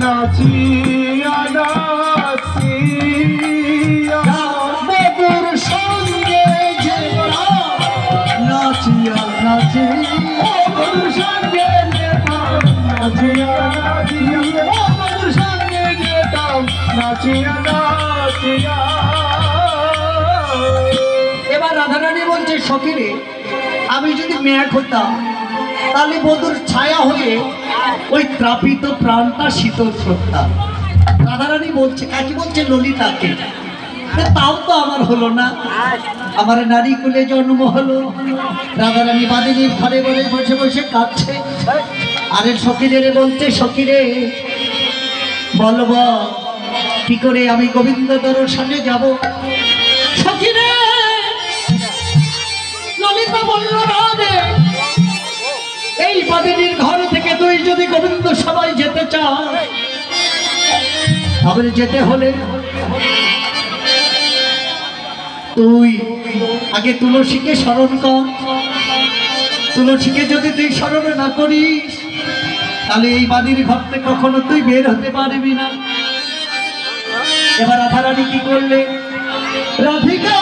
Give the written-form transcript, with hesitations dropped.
নাচিয়া নাচিয়া মধুর সঙ্গে যেতাম নাচিয়া নাচিয়া মধুর সঙ্গে যেতাম নাচিয়া নাচিয়া মধুর সঙ্গে যেতাম নাচিয়া নাচিয়া। এবার রাধারানী বলছে সখীরে আমি যদি মেঘ হতাম তাহলে বধুর ছায়া হয়ে ওই ত্রাপিত প্রাণটা শীতল করতাম। রাধারানী বলছে কাকে বলছে ললিতাকে। তাও তো আমার হলো না, আমার নারী কুলে জন্ম হলো। রাধারানী বাদিনীর ঘরে ঘরে বসে বসে কাঁদছে। আরে সখীরে বলছে সখীরে বলব কি করে আমি গোবিন্দ দর্শনে যাব। সখীরে ললিতা বলল রাধে এই বাদিনীর ঘর থেকে তুই যদি গোবিন্দ সবাই যেতে চাস তাহলে যেতে হলে তুই আগে তুলসীকে স্মরণ কর। তুলসীকে যদি তুই স্মরণ না করিস তাহলে এই বাদির ঘর থেকে কখনো তুই বের হতে পারবি না। এবার রাধারানী কি করলে রাধিকা